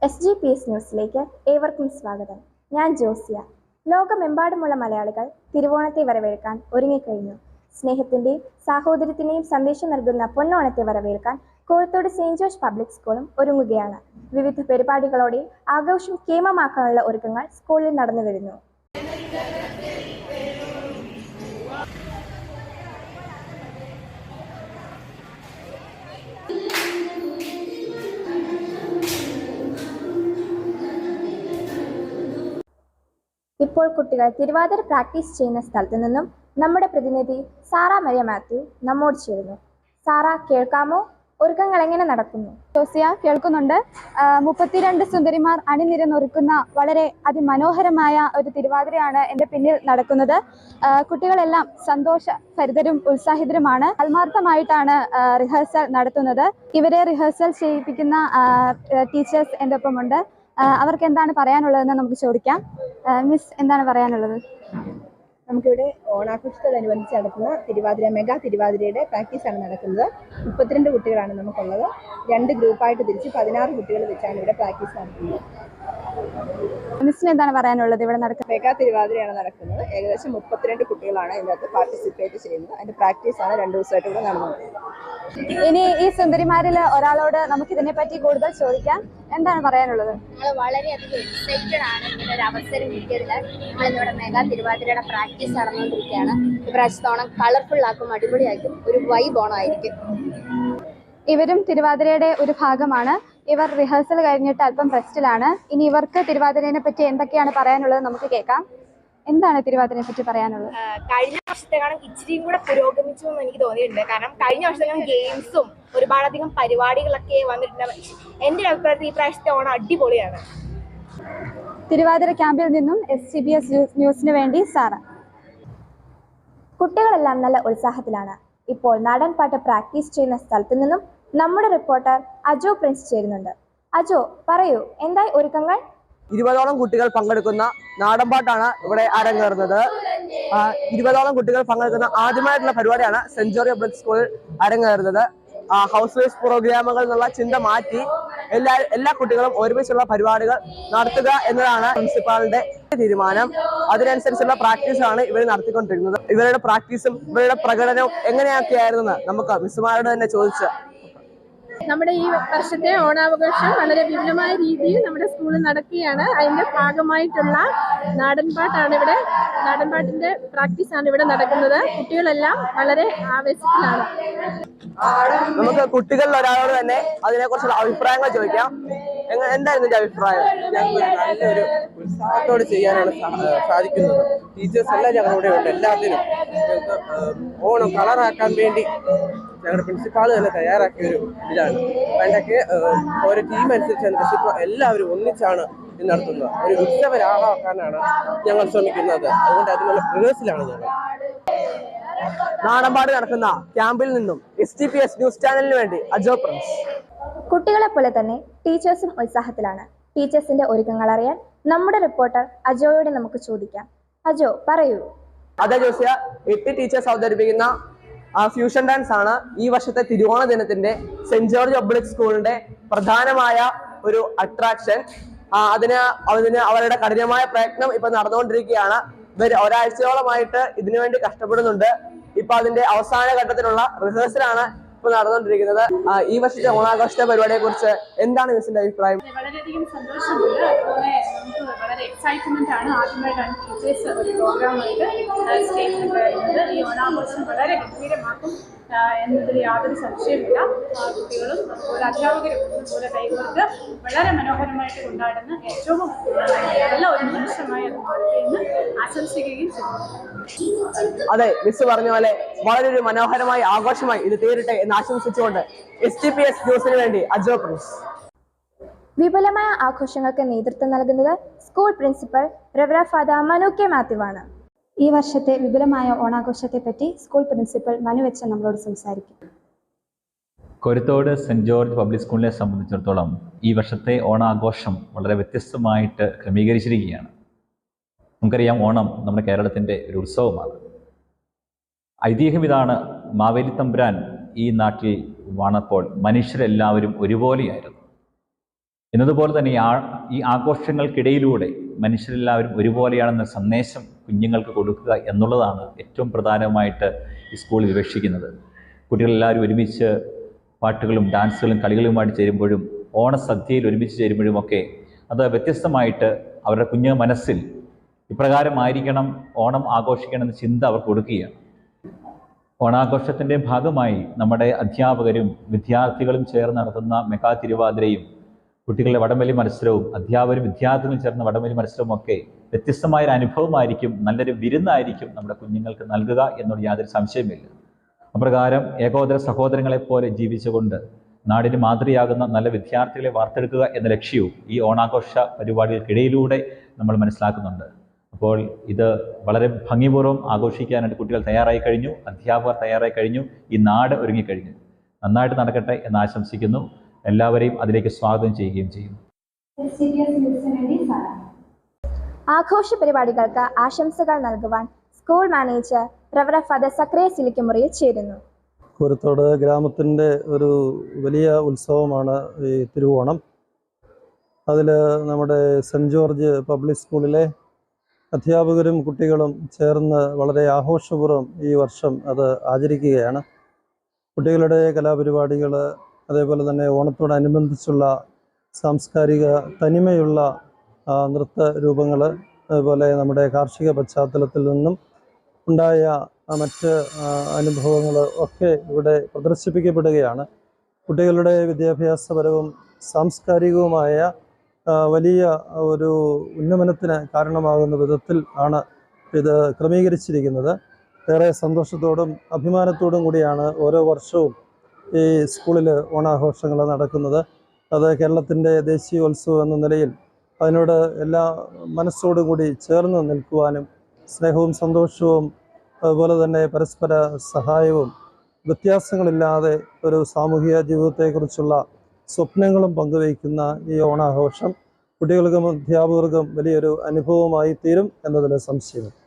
SGPS ന്യൂസിലേക്ക് ഏവർക്കും സ്വാഗതം. ഞാൻ ജോസിയ. ലോകമെമ്പാടുമുള്ള മലയാളികൾ തിരുവോണത്തെ വരവേൽക്കാൻ ഒരുങ്ങിക്കഴിഞ്ഞു. സ്നേഹത്തിന്റെയും സാഹോദര്യത്തിന്റെയും സന്ദേശം നൽകുന്ന പൊന്നോണത്തെ വരവേൽക്കാൻ കോഴിക്കോട് സെന്റ് ജോർജ് പബ്ലിക് സ്കൂളും ഒരുങ്ങുകയാണ്. വിവിധ പരിപാടികളോടെ ആഘോഷം കേമമാക്കാനുള്ള ഒരുക്കങ്ങൾ സ്കൂളിൽ നടന്നു വരുന്നു. ഇപ്പോൾ കുട്ടികൾ തിരുവാതിര പ്രാക്ടീസ് ചെയ്യുന്ന സ്ഥലത്തു നിന്നും നമ്മുടെ പ്രതിനിധി സാറ മരിയ മാത്യു നമ്മോട് ചേരുന്നു. സാറ, കേൾക്കാമോ? ഒരുക്കങ്ങൾ എങ്ങനെ നടക്കുന്നു? ജോസിയ, കേൾക്കുന്നുണ്ട്. 32 സുന്ദരിമാർ അണിനിരന്നൊരുക്കുന്ന വളരെ അതിമനോഹരമായ ഒരു തിരുവാതിരയാണ് എൻ്റെ പിന്നിൽ നടക്കുന്നത്. കുട്ടികളെല്ലാം സന്തോഷഭരിതരും ഉത്സാഹിതരുമാണ്. ആത്മാർത്ഥമായിട്ടാണ് റിഹേഴ്സൽ നടത്തുന്നത്. ഇവരെ റിഹേഴ്സൽ ചെയ്യിപ്പിക്കുന്ന ടീച്ചേഴ്സ് എൻ്റെ ഒപ്പമുണ്ട്. അവർക്ക് എന്താണ് പറയാനുള്ളതെന്ന് നമുക്ക് ചോദിക്കാം. മിസ്, എന്താണ് പറയാനുള്ളത്? നമുക്കിവിടെ ഓണാഘോഷത്തോടനുബന്ധിച്ച് നടത്തുന്ന മെഗാ തിരുവാതിരയുടെ പ്രാക്ടീസാണ് നടക്കുന്നത്. 32 കുട്ടികളാണ് നമുക്കുള്ളത്. 2 ഗ്രൂപ്പായിട്ട് തിരിച്ച് 16 കുട്ടികൾ വെച്ചാണ് ഇവിടെ പ്രാക്ടീസ് നടത്തുന്നത്. മിസ്സിന് എന്താണ് പറയാനുള്ളത്? ഇവിടെ നടക്കുന്നത് മെഗാ തിരുവാതിരയാണ് നടക്കുന്നത്. ഏകദേശം 32 കുട്ടികളാണ് ഇതിനകത്ത് പാർട്ടിസിപ്പേറ്റ് ചെയ്യുന്നത്. അതിൻ്റെ പ്രാക്ടീസാണ് 2 ദിവസമായിട്ട് ഇവിടെ നടന്നത്. ഇനി ഈ സുന്ദരിമാരിൽ ഒരാളോട് നമുക്ക് ഇതിനെപ്പറ്റി കൂടുതൽ ചോദിക്കാം. എന്താണ് പറയാനുള്ളത്? ഞങ്ങൾ വളരെയധികം എക്സൈറ്റഡ് ആണ് ഇങ്ങനെ ഒരു അവസരം കിട്ടിയതിൽ. നമ്മളിന്നിവിടെ മെഗാ തിരുവാതിരയുടെ പ്രാക്ടീസ് നടന്നുകൊണ്ടിരിക്കുകയാണ്. ഇപ്രാവശ്യത്തോണം കളർഫുൾ ആക്കും, അടിപൊളിയാക്കും, ഒരു വൈബ് ഓണമായിരിക്കും. ഇവരും തിരുവാതിരയുടെ ഒരു ഭാഗമാണ്. ഇവർ റിഹേഴ്സൽ കഴിഞ്ഞിട്ട് അല്പം റെസ്റ്റിലാണ്. ഇനി ഇവർക്ക് തിരുവാതിരയെ പറ്റി എന്തൊക്കെയാണ് പറയാനുള്ളത് നമുക്ക് കേൾക്കാം. എന്താണ് തിരുവാതിരയെ പറ്റി പറയാനുള്ളത്? കഴിഞ്ഞ വർഷത്തെക്കാളും ഇച്ചിരിയും കൂടെ പുരോഗമിച്ചു എന്ന് എനിക്ക് തോന്നിയിട്ടുണ്ട്. കാരണം കഴിഞ്ഞ വർഷത്തെക്കാളും ഗെയിംസും ഒരുപാടധികം പരിപാടികളൊക്കെ വന്നിട്ടുണ്ട്. എൻ്റെ അഭിപ്രായത്തിൽ ഈ പ്രാവശ്യത്തെ ഓണം അടിപൊളിയാണ്. തിരുവാതിര ക്യാമ്പിൽ നിന്നും SGPS ന്യൂസിന് വേണ്ടി സാറ. കുട്ടികളെല്ലാം നല്ല ഉത്സാഹത്തിലാണ്. ഇപ്പോൾ നാടൻ പാട്ട് പ്രാക്ടീസ് ചെയ്യുന്ന സ്ഥലത്തു നിന്നും നമ്മുടെ റിപ്പോർട്ടർ അജോ പ്രിൻസ് ചേരുന്നുണ്ട്. അജോ, പറയൂ, എന്തായി ഒരുക്കങ്ങൾ? 20ഓളം കുട്ടികൾ പങ്കെടുക്കുന്ന നാടൻപാട്ടാണ് ഇവിടെ അരങ്ങേറുന്നത്. 20ഓളം കുട്ടികൾ പങ്കെടുക്കുന്ന ആദ്യമായിട്ടുള്ള പരിപാടിയാണ് സെന്റ് ജോർജ് പബ്ലിക് സ്കൂളിൽ അരങ്ങേറുന്നത്. ഹൗസ് വൈസ് പ്രോഗ്രാമുകൾ എന്നുള്ള ചിന്ത മാറ്റി എല്ലാ കുട്ടികളും ഒരുമിച്ചുള്ള പരിപാടികൾ നടത്തുക എന്നതാണ് പ്രിൻസിപ്പാളിന്റെ തീരുമാനം. അതിനനുസരിച്ചുള്ള പ്രാക്ടീസാണ് ഇവർ നടത്തിക്കൊണ്ടിരിക്കുന്നത്. ഇവരുടെ പ്രാക്ടീസും ഇവരുടെ പ്രകടനവും എങ്ങനെയൊക്കെയായിരുന്നെന്ന് നമുക്ക് മിസ്സുമാരോട് തന്നെ ചോദിച്ച്. നമ്മുടെ ഈ വർഷത്തെ ഓണാഘോഷം വളരെ വിപുലമായ രീതിയിൽ നമ്മുടെ സ്കൂളിൽ നടക്കുകയാണ്. അതിന്റെ ഭാഗമായിട്ടുള്ള നാടൻപാട്ടിന്റെ പ്രാക്ടീസാണ് ഇവിടെ നടക്കുന്നത്. കുട്ടികളെല്ലാം വളരെ ആവേശത്തിലാണ്. നമുക്ക് കുട്ടികളിൽ ഒരാളോട് തന്നെ അതിനെക്കുറിച്ചുള്ള അഭിപ്രായങ്ങൾ ചോദിക്കാം. എന്തായിരുന്നു ഇതിന്റെ അഭിപ്രായം? ഞങ്ങൾക്ക് നല്ലൊരു ഉത്സാഹത്തോടെ ചെയ്യാനാണ് സാധിക്കുന്നത്. ടീച്ചേഴ്സ് എല്ലാം ഞങ്ങളുടെ ഉണ്ട്. എല്ലാത്തിനും ഓണം കളറാക്കാൻ വേണ്ടി ഞങ്ങളുടെ പ്രിൻസിപ്പാൾ തന്നെ തയ്യാറാക്കിയ ഒരു ഇതാണ്. അതിൻ്റെയൊക്കെ ഓരോ ടീം അനുസരിച്ചാണ് പ്രിൻസിപ്പാൾ എല്ലാവരും ഒന്നിച്ചാണ് ഇത് നടത്തുന്നത്. ഒരു ഉത്സവരാകാനാണ് ഞങ്ങൾ ശ്രമിക്കുന്നത്. അതുകൊണ്ട് അതിനുള്ള റിഹേഴ്സലാണ് ഞങ്ങൾ. നാടൻപാട് നടക്കുന്ന ക്യാമ്പിൽ നിന്നും SGPS ന്യൂസ് ചാനലിന് വേണ്ടി അജോ പ്രിൻസ്. കുട്ടികളെ പോലെ തന്നെ ടീച്ചേഴ്സും ഉത്സാഹത്തിലാണ്. ടീച്ചേഴ്സിന്റെ ഒരുക്കങ്ങൾ അറിയാൻ നമ്മുടെ റിപ്പോർട്ടർ അജോയോട് നമുക്ക് ചോദിക്കാം. അജോ, പറയൂ. അതെ ജോസിയ, 8 ടീച്ചേഴ്സ് അവതരിപ്പിക്കുന്ന ഫ്യൂഷൻ ഡാൻസ് ആണ് ഈ വർഷത്തെ തിരുവോണ ദിനത്തിന്റെ സെന്റ് ജോർജ് പബ്ലിക് സ്കൂളിന്റെ പ്രധാനമായ ഒരു അട്രാക്ഷൻ. അതിന് അവരുടെ കഠിനമായ പ്രയത്നം ഇപ്പൊ നടന്നുകൊണ്ടിരിക്കുകയാണ്. ഇവർ ഒരാഴ്ചയോളമായിട്ട് ഇതിനുവേണ്ടി കഷ്ടപ്പെടുന്നുണ്ട്. ഇപ്പൊ അതിന്റെ അവസാന ഘട്ടത്തിലുള്ള റിഹേഴ്സലാണ് ഇപ്പൊ നടന്നുകൊണ്ടിരിക്കുന്നത്. ഈ വർഷത്തെ ഓണാഘോഷത്തെ പരിപാടിയെ കുറിച്ച് എന്താണ് മിസ്സിന്റെ അഭിപ്രായം? വളരെയധികം സന്തോഷമുണ്ട്. അതുപോലെ നമുക്ക് വളരെ എക്സൈറ്റ്മെന്റ് ആണ്. ആദ്യമായിട്ടാണ് ടീച്ചേഴ്സ് ഒരു പ്രോഗ്രാമായിട്ട് സ്റ്റേജിൽ പറയുന്നത്. ഈ ഓണാഘോഷം വളരെ ഗംഭീരമാക്കും എന്നതിൽ യാതൊരു സംശയമില്ല. കുട്ടികളും അതുപോലെ അധ്യാപകരും അതുപോലെ കൈകോർത്ത് വളരെ മനോഹരമായിട്ട് കൊണ്ടാടുന്ന ഏറ്റവും നല്ല ഒരു നിമിഷമായി അത് മാറട്ടെ എന്ന് ആശംസിക്കുകയും ചെയ്യുന്നു. അതെ, മിസ് പറഞ്ഞ പോലെ വളരെ ഒരു മനോഹരമായ ആഘോഷമായി ഇത് തീരട്ടെ എന്ന് ആശംസിച്ചുകൊണ്ട് SGPS ന്യൂസിന് വേണ്ടി അജോ പ്രിൻസ്. വിപുലമായ ആഘോഷങ്ങൾക്ക് നേതൃത്വം നൽകുന്നത് സ്കൂൾ പ്രിൻസിപ്പൽ റെവറ ഫാദർ മനു കെ മാത്യുവാണ്. ഈ വർഷത്തെ വിപുലമായ ഓണാഘോഷത്തെ പറ്റി സ്കൂൾ പ്രിൻസിപ്പൽ മനുവച്ചൻ നമ്മളോട് സംസാരിക്കും. കോഴിക്കോട് സെന്റ് ജോർജ് പബ്ലിക് സ്കൂളിനെ സംബന്ധിച്ചിടത്തോളം ഈ വർഷത്തെ ഓണാഘോഷം വളരെ വ്യത്യസ്തമായിട്ട് ക്രമീകരിച്ചിരിക്കുകയാണ്. നമുക്കറിയാം, ഓണം നമ്മുടെ കേരളത്തിൻ്റെ ഒരു ഉത്സവമാണ്. ഐതിഹ്യം ഇതാണ്, മാവേലി തമ്പുരാൻ ഈ നാട്ടിൽ വന്നപ്പോൾ മനുഷ്യരെല്ലാവരും ഒരുപോലെയായിരുന്നു. എന്നതുപോലെ തന്നെ ഈ ആഘോഷങ്ങൾക്കിടയിലൂടെ മനുഷ്യരെല്ലാവരും ഒരുപോലെയാണെന്ന സന്ദേശം കുഞ്ഞുങ്ങൾക്ക് കൊടുക്കുക എന്നുള്ളതാണ് ഏറ്റവും പ്രധാനമായിട്ട് ഈ സ്കൂൾ വിവക്ഷിക്കുന്നത്. കുട്ടികളെല്ലാവരും ഒരുമിച്ച് പാട്ടുകളും ഡാൻസുകളും കളികളുമായിട്ട് ചേരുമ്പോഴും ഓണസദ്യയിൽ ഒരുമിച്ച് ചേരുമ്പോഴുമൊക്കെ അത് വ്യത്യസ്തമായിട്ട് അവരുടെ കുഞ്ഞു മനസ്സിൽ ഇപ്രകാരമായിരിക്കണം ഓണം ആഘോഷിക്കണമെന്ന ചിന്ത അവർ കൊടുക്കുകയാണ്. ഓണാഘോഷത്തിൻ്റെ ഭാഗമായി നമ്മുടെ അധ്യാപകരും വിദ്യാർത്ഥികളും ചേർന്ന് നടത്തുന്ന മെഗാ തിരുവാതിരയും കുട്ടികളുടെ വടംവലി മത്സരവും അധ്യാപകരും വിദ്യാർത്ഥികളും ചേർന്ന വടംവലി മത്സരവും ഒക്കെ വ്യത്യസ്തമായൊരു അനുഭവമായിരിക്കും, നല്ലൊരു വിരുന്നായിരിക്കും നമ്മുടെ കുഞ്ഞുങ്ങൾക്ക് നൽകുക എന്നുള്ള യാതൊരു സംശയമില്ല. അപ്രകാരം ഏകോദര സഹോദരങ്ങളെപ്പോലെ ജീവിച്ചുകൊണ്ട് നാടിന് മാതൃയാകുന്ന നല്ല വിദ്യാർത്ഥികളെ വാർത്തെടുക്കുക എന്ന ലക്ഷ്യവും ഈ ഓണാഘോഷ പരിപാടികൾക്കിടയിലൂടെ നമ്മൾ മനസ്സിലാക്കുന്നുണ്ട്. അപ്പോൾ ഇത് വളരെ ഭംഗിപൂർവ്വം ആഘോഷിക്കാനായിട്ട് കുട്ടികൾ തയ്യാറായി കഴിഞ്ഞു, അധ്യാപകർ തയ്യാറായി കഴിഞ്ഞു, ഈ നാട് ഒരുങ്ങിക്കഴിഞ്ഞു. നന്നായിട്ട് നടക്കട്ടെ എന്ന് ആശംസിക്കുന്നു. എല്ലാവരെയും അതിലേക്ക് സ്വാഗതം ചെയ്യുകയും ചെയ്യുന്നു. ആഘോഷ പരിപാടികൾക്ക് ആശംസകൾ നൽകുവാൻ സ്കൂൾ മാനേജർ റവറന്റ് ഫാദർ സക്രിയ സിലിക്കുമുറിയിൽ ചേരുന്നു. കുരുത്തോട് ഗ്രാമത്തിൻ്റെ ഒരു വലിയ ഉത്സവമാണ് ഈ തിരുവോണം. അതിൽ നമ്മുടെ സെൻറ്റ് ജോർജ് പബ്ലിക് സ്കൂളിലെ അധ്യാപകരും കുട്ടികളും ചേർന്ന് വളരെ ആഘോഷപൂർവ്വം ഈ വർഷം അത് ആചരിക്കുകയാണ്. കുട്ടികളുടെ കലാപരിപാടികൾ, അതേപോലെ തന്നെ ഓണത്തോടനുബന്ധിച്ചുള്ള സാംസ്കാരിക തനിമയുള്ള നൃത്ത രൂപങ്ങൾ, അതുപോലെ നമ്മുടെ കാർഷിക പശ്ചാത്തലത്തിൽ നിന്നും ഉണ്ടായ മറ്റ് അനുഭവങ്ങൾ ഒക്കെ ഇവിടെ പ്രദർശിപ്പിക്കപ്പെടുകയാണ്. കുട്ടികളുടെ വിദ്യാഭ്യാസപരവും സാംസ്കാരികവുമായ വലിയ ഒരു ഉന്നമനത്തിന് കാരണമാകുന്ന വിധത്തിൽ ആണ് ഇത് ക്രമീകരിച്ചിരിക്കുന്നത്. ഏറെ സന്തോഷത്തോടും അഭിമാനത്തോടും കൂടിയാണ് ഓരോ വർഷവും ഈ സ്കൂളിൽ ഓണാഘോഷങ്ങൾ നടക്കുന്നത്. അത് കേരളത്തിൻ്റെ ദേശീയോത്സവം എന്ന നിലയിൽ അതിനോട് എല്ലാ മനസ്സോടും കൂടി ചേർന്ന് നിൽക്കുവാനും സ്നേഹവും സന്തോഷവും അതുപോലെ തന്നെ പരസ്പര സഹായവും വ്യത്യാസങ്ങളില്ലാതെ ഒരു സാമൂഹിക ജീവിതത്തെക്കുറിച്ചുള്ള സ്വപ്നങ്ങളും പങ്കുവയ്ക്കുന്ന ഈ ഓണാഘോഷം കുട്ടികൾക്കും അധ്യാപകർക്കും വലിയൊരു അനുഭവമായി തീരും എന്നതിൽ സംശയമില്ല.